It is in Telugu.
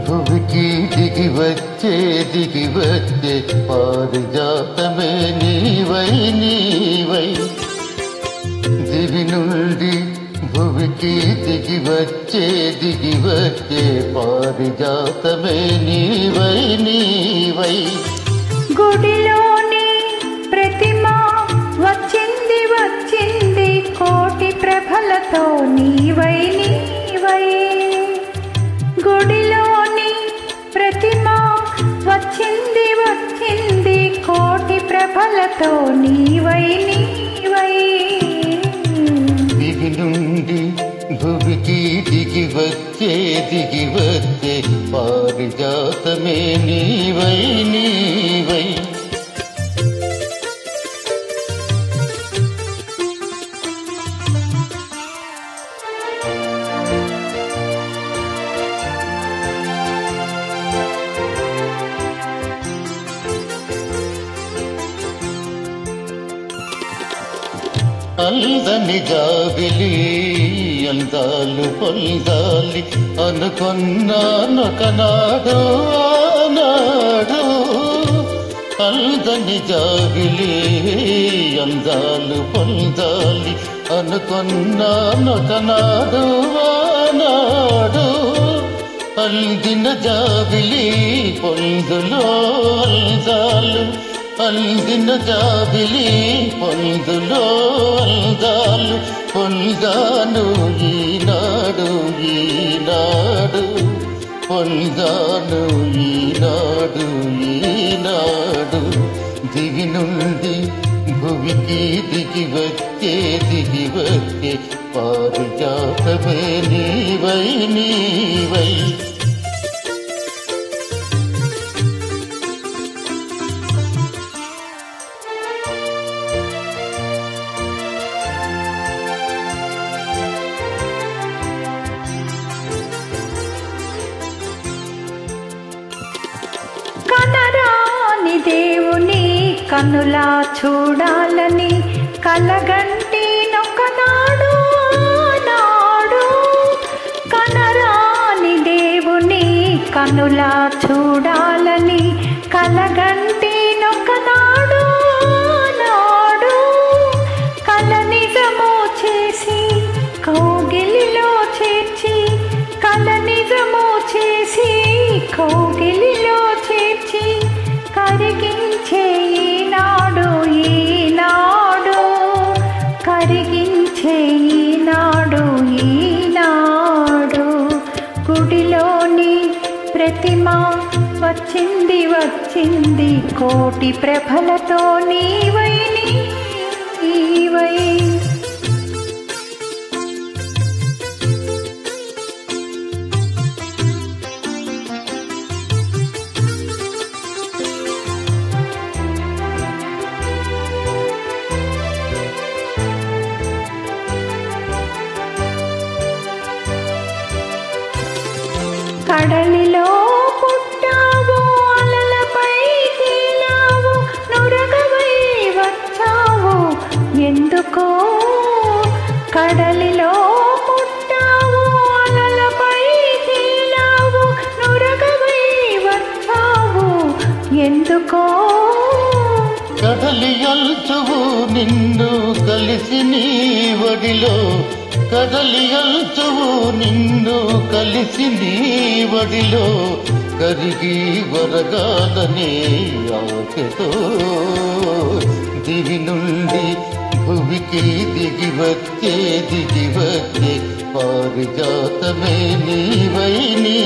భువికి దిగి వచ్చే పారిజాతమే నీవై నీవై. దివి నుండి భువికి దిగి వచ్చే పారిజాతమే నీవై నీవై. గుడిలోని ప్రతిమ వచ్చింది వచ్చింది కోటి ప్రభలతో నీవై నీవై. గుడిలోని ప్రతిమ వచ్చింది వచ్చింది కోటి ప్రభలతో నీవై నీవై. దివి నుండి భువికి దిగి వచ్చే పారిజాతమే నీవై నీవై. అందని జాబిలి అందాలు పొందాలి అనుకున్నానొకనాడు ఆనాడు. అందని జాబిలి అందాలు పొందాలి అనుకున్నానొకనాడు ఆనాడు. అందిన జాబిలి పొందులో అందాలు అందిన జాబిలి పొందులో అందాలు పొందాను ఈనాడు ఈనాడు పొందాను ఈనాడు ఈనాడు. దివి నుండి భువికి దిగి వచ్చే పారిజాతమే నీవై నీవై. కనరాని దేవుని కనులా చూడాలని కలగంటి నొకనాడు నాడు. కనరాని దేవుని కనులా చూడాలని కలగంటి నొకనాడు నాడు. కల నిజము చేసి కౌగిలిలో చేర్చి కల నిజము చేసి కౌగిలిలో చేర్చి కరిగించే ఈనాడు ఈనాడు కరిగించే ఈనాడు ఈనాడు. గుడిలోని ప్రతిమ వచ్చింది వచ్చింది కోటి ప్రభలతో నీవై నీవై. కడలిలో పుట్టావు అలలపై తేలావు నురగవై వచ్చావు ఎందుకో. కడలిలో పుట్టావు అలలపై తేలావు నురగవై వచ్చావు ఎందుకో. కదలి అల్చువు నిన్ను కలిసి నీ వడిలో కదలి అల్చువు నిన్ను కలిసి నీ వడిలో కరిగి వరగాలనే ఆశతో. దివి నుండి భువికి దిగి వచ్చే పారిజాతమే నీవై నీ.